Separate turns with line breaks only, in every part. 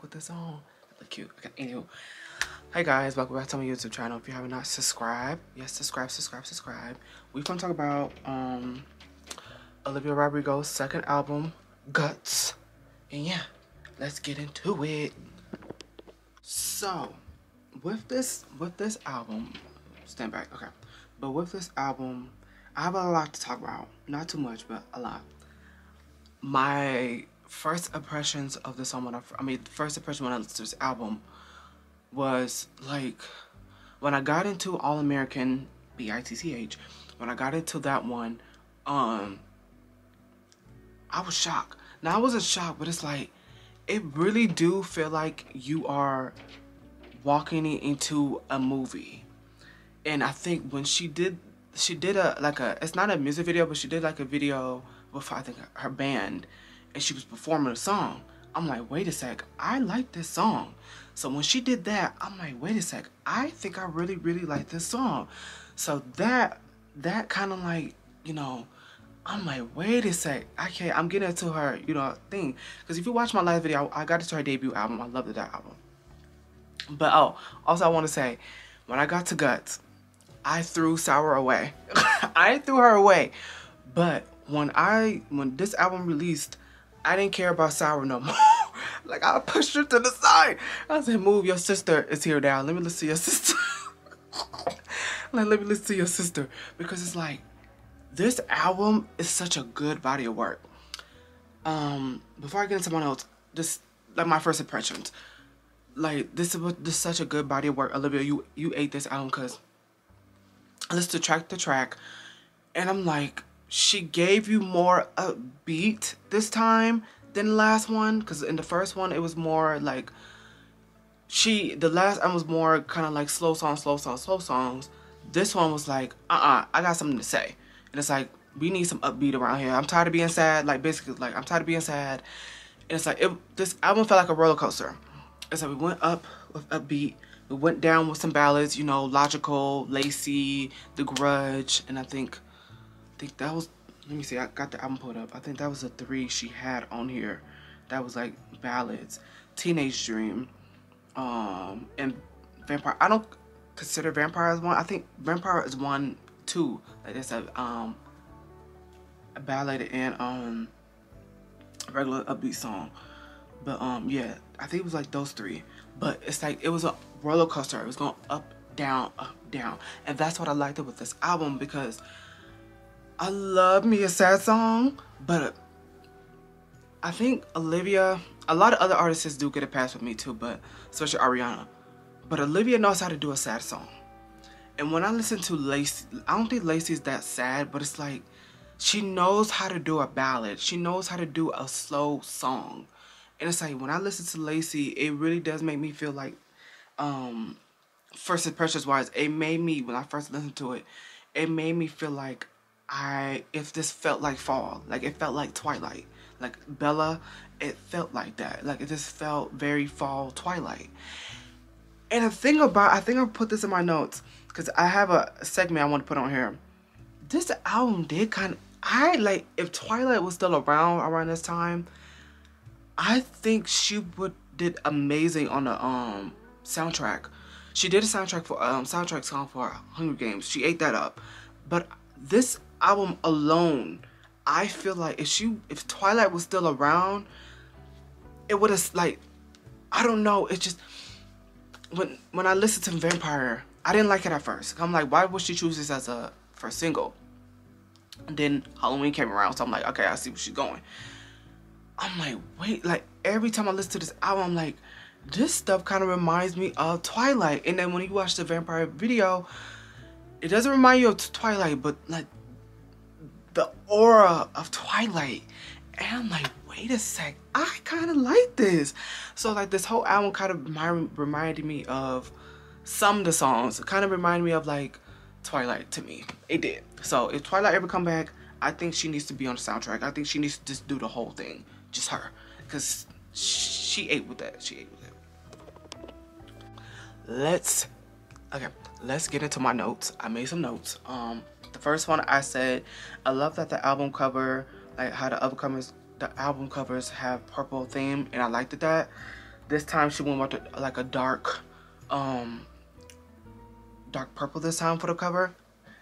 with this on. Look cute. Okay, anywho. Hey guys, welcome back to my YouTube channel. If you have not subscribed, yes, subscribe. We're gonna talk about Olivia Rodrigo's second album, Guts. And yeah, let's get into it. So, with this album, stand back, okay. But with this album, I have a lot to talk about. Not too much, but a lot. My first impressions of the song, first impression when I listened to this album was like, when I got into All American, B-I-T-C-H, when I got into that one, I was shocked. Now, I wasn't shocked, but it's like, it really do feel like you are walking into a movie. And I think when she did it's not a music video, but she did like a video with, I think, her band, and she was performing a song. I'm like, wait a sec, I like this song. So when she did that, I'm like, wait a sec, I think I really, really like this song. So that kind of like, you know, I'm like, wait a sec, I'm getting into her, you know, thing. Because if you watch my last video, I got into her debut album. I loved that album. But also I want to say, when I got to Guts, I threw Sour away. I threw her away. But when this album released, I didn't care about Sour no more. Like, I pushed her to the side. I said, move, your sister is here now. Let me listen to your sister. Let me listen to your sister. Because it's like, this album is such a good body of work. Before I get into my notes, just like my first impressions. Like, this is such a good body of work. Olivia, you ate this album, because I listened to track to track, and I'm like, she gave you more upbeat this time than the last one, because in the first one it was more like the last album was more kind of like slow songs. This one was like, I got something to say. And it's like, we need some upbeat around here. I'm tired of being sad. Like, basically, like, I'm tired of being sad. And it's like, this album felt like a roller coaster. It's like, we went up with upbeat, we went down with some ballads, you know, Logical, Lacy, The Grudge, and I think that was, let me see, I got the album pulled up. I think that was the 3 she had on here. That was like ballads. Teenage Dream, and Vampire. I don't consider Vampire as one. I think Vampire is 1, 2. Like, it's a ballad and a regular upbeat song. But yeah, I think it was like those 3. But it's like, it was a roller coaster. It was going up, down, and that's what I liked with this album, because I love me a sad song, but I think Olivia, a lot of other artists do get a pass with me too, but especially Ariana. But Olivia knows how to do a sad song. And when I listen to Lacy, I don't think Lacy's that sad, but it's like, she knows how to do a ballad. She knows how to do a slow song. And it's like, when I listen to Lacy, it really does make me feel like, first impressions wise, it made me, when I first listened to it, it made me feel like if this felt like fall, like it felt like Twilight, like Bella, it felt like that. Like, it just felt very fall Twilight. And the thing about, I think I put this in my notes, because I have a segment I want to put on here. This album did kind of, if Twilight was still around this time, I think she did amazing on the soundtrack. She did a soundtrack song for Hunger Games. She ate that up. But this album alone, I feel like if Twilight was still around, it would have, like, I don't know, it just, when I listened to Vampire, I didn't like it at first. I'm like, why would she choose this as a first single? And then Halloween came around, so I'm like, okay, I see where she's going. I'm like, wait, like, every time I listen to this album, I'm like, this stuff kind of reminds me of Twilight. And then when you watch the Vampire video, it doesn't remind you of Twilight, but like the aura of Twilight. And I'm like, wait a sec, I kind of like this. So like, this whole album kind of reminded me of some of the songs. It kind of reminded me of like Twilight to me. It did. So if Twilight ever come back, I think she needs to be on the soundtrack. I think she needs to just do the whole thing. Just her. Because she ate with that. She ate with it. Let's get into my notes. I made some notes. The first one, I said, I love that the album cover, like how the album covers have purple theme, and I liked that. This time she went with like a dark purple this time for the cover.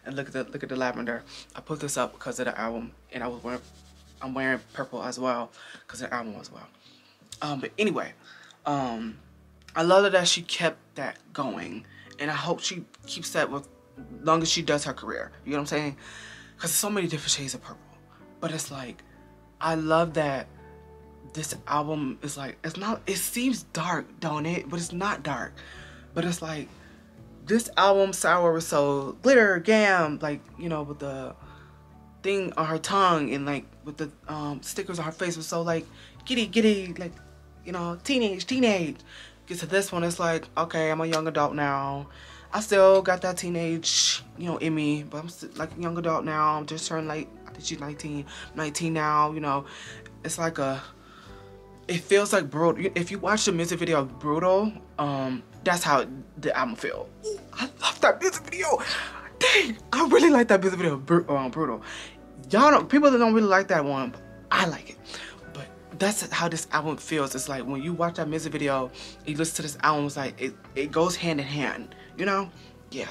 And look at the lavender. I put this up because of the album, and I'm wearing purple as well because of the album as well. But anyway, I love that she kept that going, and I hope she keeps that with long as she does her career. You know what I'm saying? Because there's so many different shades of purple. But it's like, I love that this album is like, it's not, it seems dark, don't it? But it's not dark. But it's like, this album, Sour was so glitter, gam, like, you know, with the thing on her tongue and like with the stickers on her face was so like giddy, like, you know, teenage. Get to this one, it's like, okay, I'm a young adult now. I still got that teenage, you know, in me, but I'm still like a young adult now. I'm just turned like, I think she's 19 now, you know. It's like it feels like Brutal. If you watch the music video of Brutal, that's how the album feel. Ooh, I love that music video. Dang, I really like that music video of Brutal. Y'all don't, people that don't really like that one, but I like it. But that's how this album feels. It's like when you watch that music video, you listen to this album, it's like it goes hand in hand, you know? Yeah.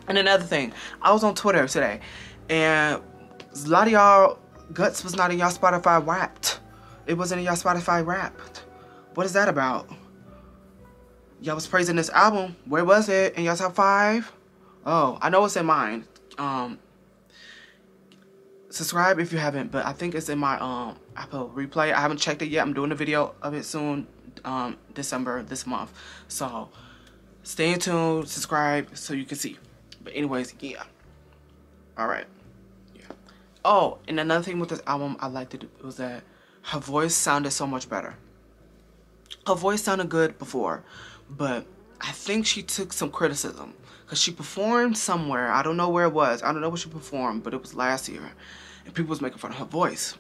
And another thing, I was on Twitter today, and a lot of y'all Guts was not in y'all Spotify Wrapped. It wasn't in y'all Spotify Wrapped. What is that about? Y'all was praising this album. Where was it? In y'all top 5? Oh, I know it's in mine. Subscribe if you haven't, but I think it's in my Apple Replay. I haven't checked it yet. I'm doing a video of it soon, December, this month. So stay tuned, subscribe so you can see. But anyways, yeah. Alright. Yeah. Oh, and another thing with this album I liked it was that her voice sounded so much better. Her voice sounded good before, but I think she took some criticism because she performed somewhere. I don't know where it was. I don't know where she performed, but it was last year, and people was making fun of her voice.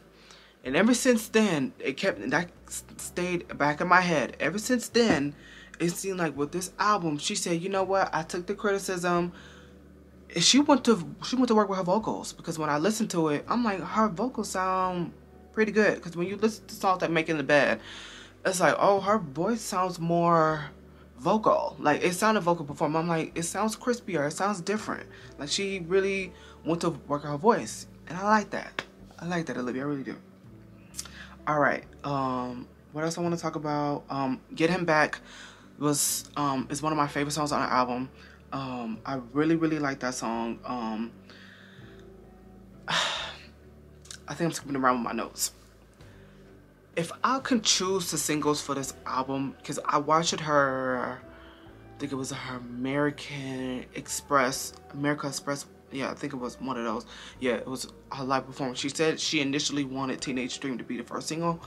And ever since then, that stayed back in my head. Ever since then, it seemed like with this album, she said, you know what? I took the criticism. And she went to work with her vocals, because when I listened to it, I'm like, her vocals sound pretty good. Because when you listen to songs like Making the Bed, it's like, oh, her voice sounds more vocal. Like, it sounded vocal before. I'm like, it sounds crispier. It sounds different. Like, she really went to work on her voice. And I like that. I like that, Olivia. I really do. All right. What else I want to talk about? Get Him Back is one of my favorite songs on the album. I really like that song. I think I'm skipping around with my notes. If I can choose the singles for this album, because I watched her, I think it was her America Express. Yeah, I think it was one of those. Yeah, it was her live performance. She said she initially wanted Teenage Dream to be the first single.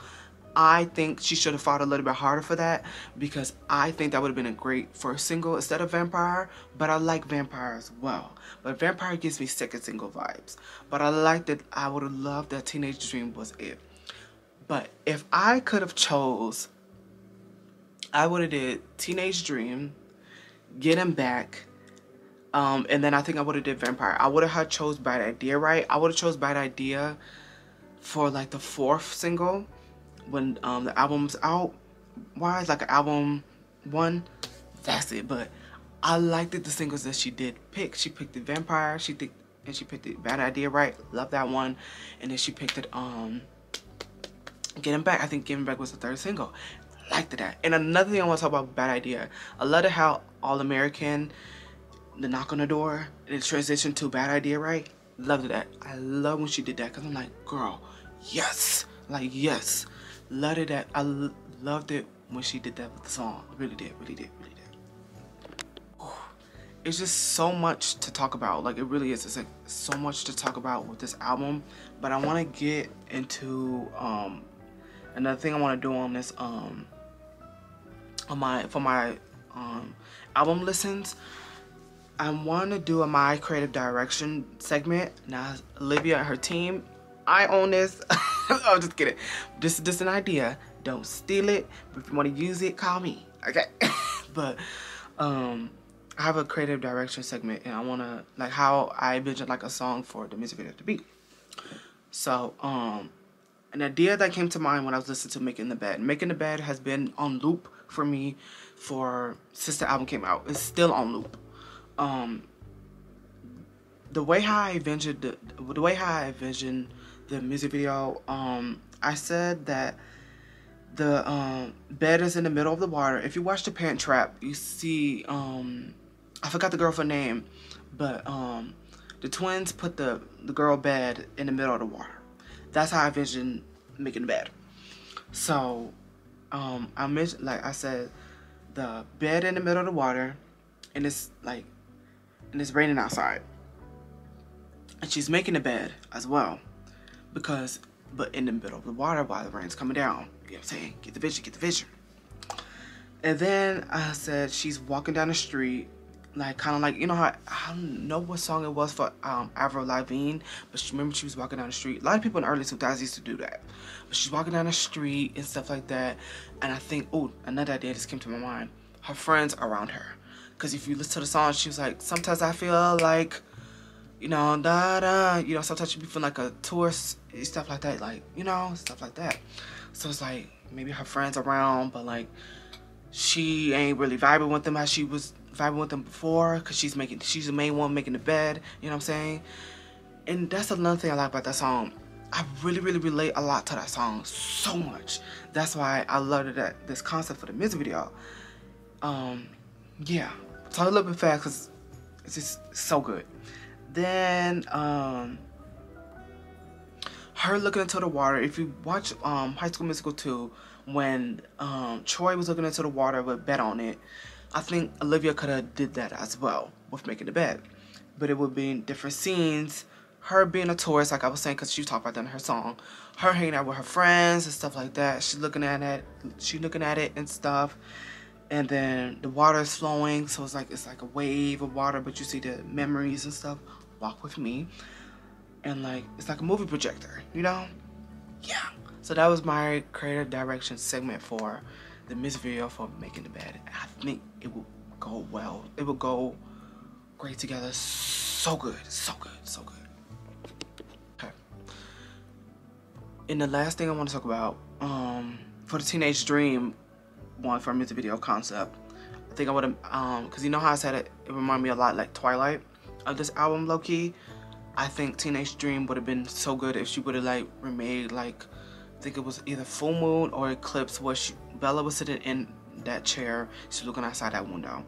I think she should have fought a little bit harder for that, because I think that would have been a great first single instead of Vampire. But I like Vampire as well. But Vampire gives me second single vibes. But I like that. I would have loved that Teenage Dream was it. But if I could have chose, I would have did Teenage Dream, Get Him Back, and then I think I would have did Vampire. I would have chose Bad Idea, right? I would have chose Bad Idea for like the 4th single when the album's out. Why is like an album 1? That's it. But I liked it, the singles that she did pick. She picked the Vampire. She picked the Bad Idea, right? Love that one. And then she picked it Get Him Back. I think Get Him Back was the 3rd single. Liked that. And another thing I want to talk about Bad Idea. I love it how All American, the knock on the door, and it transitioned to Bad Idea, right? Loved that. I love when she did that, because I'm like, girl, yes. Like, yes. Loved it. I loved it when she did that with the song. Really did. It's just so much to talk about. Like, it really is. It's like so much to talk about with this album. But I want to get into another thing I want to do on this for my album listens. I want to do my creative direction segment. Now, Olivia and her team, I own this. I'm just kidding. This is an idea. Don't steal it. But if you want to use it, call me. Okay. But I have a creative direction segment, and I want to, like, how I envision like a song for the music video to be. So an idea that came to mind when I was listening to Making the Bed. Making the Bed has been on loop for me since the album came out. It's still on loop. The way how I envisioned the music video, I said that the bed is in the middle of the water. If you watch The Parent Trap, you see I forgot the girl's name, but the twins put the girl bed in the middle of the water. That's how I envisioned Making the Bed. So I mentioned, like I said, the bed in the middle of the water, and it's raining outside, and she's making the bed as well, but in the middle of the water while the rain's coming down. You know what I'm saying? Get the vision, get the vision. And then I said she's walking down the street, like kind of like, you know how, I don't know what song it was for Avril Lavigne, but remember she was walking down the street. A lot of people in the early 2000s used to do that. But she's walking down the street and stuff like that. And I think, oh, another idea just came to my mind. Her friends around her. Because if you listen to the song, she was like, sometimes I feel like, you know, you know, sometimes you be feeling like a tourist, stuff like that, like, you know, stuff like that. So it's like, maybe her friends around, but like, she ain't really vibing with them how she was vibing with them before, because she's the main one making the bed, you know what I'm saying? And that's another thing I like about that song. I really, really relate a lot to that song, so much. That's why I loved this concept for the music video. Yeah, talk a little bit fast because it's just so good. Then her looking into the water. If you watch High School Musical 2, when Troy was looking into the water with bed on it, I think Olivia could have did that as well with Making the Bed, but it would be in different scenes. Her being a tourist, like I was saying, because she talked about that in her song. Her hanging out with her friends and stuff like that. She's looking at it and stuff. And then the water is flowing, so it's like a wave of water, but you see the memories and stuff. Walk with me. And like, it's like a movie projector, you know? Yeah. So that was my creative direction segment for the music video for Making the Bed. I think it will go well. It will go great together. So good, so good, so good. Okay. And the last thing I want to talk about, for the Teenage Dream one for a music video concept, I think I would have, because you know how I said it reminded me a lot like Twilight of this album, low-key. I think Teenage Dream would have been so good if she would have like remade, like, I think it was either Full Moon or Eclipse, where Bella was sitting in that chair, she's looking outside that window.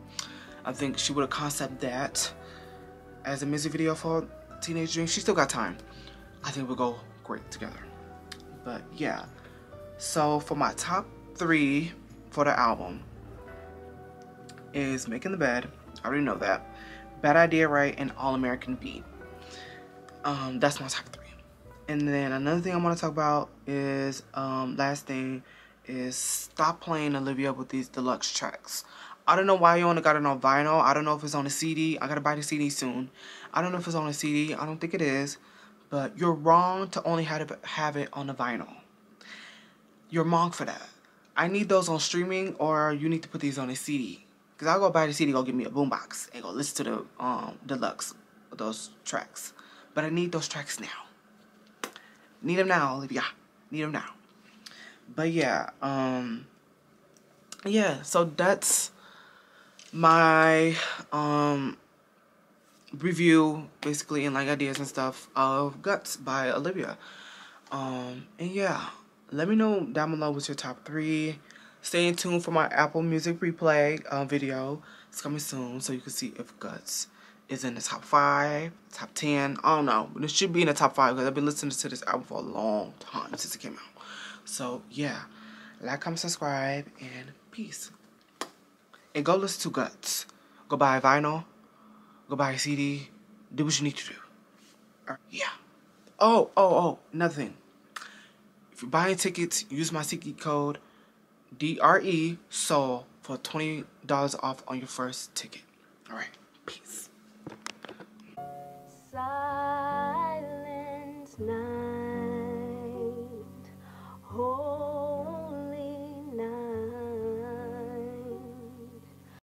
I think she would have concept that as a music video for Teenage Dream. She still got time. I think we'll go great together. But yeah, so for my top 3 for the album is Making the Bed, I already know that, Bad Idea Right, and All American Beat. That's my top 3. And then another thing I want to talk about is, last thing is, stop playing Olivia with these deluxe tracks. I don't know why you only got it on vinyl. I don't know if it's on a CD. I gotta buy the CD soon. I don't know if it's on a CD. I don't think it is. But you're wrong to only have it on the vinyl. You're wrong for that. I need those on streaming, or you need to put these on a CD. Because I'll go buy the CD, go get me a boombox, and go listen to the deluxe of those tracks. But I need those tracks now. Need them now, Olivia. Need them now. But yeah, yeah, so that's my review, basically, and like ideas and stuff of Guts by Olivia. And yeah, let me know down below what's your top 3. Stay tuned for my Apple Music replay video. It's coming soon, so you can see if Guts is in the top 5, top 10. I don't know, but it should be in the top 5 because I've been listening to this album for a long time since it came out. So yeah, like, comment, subscribe, and peace. And go listen to Guts. Go buy a vinyl. Go buy a CD. Do what you need to do. Yeah. Oh, another thing. If you're buying tickets, use my ticket code DRE SOUL for $20 off on your first ticket. Alright, peace. Silent night.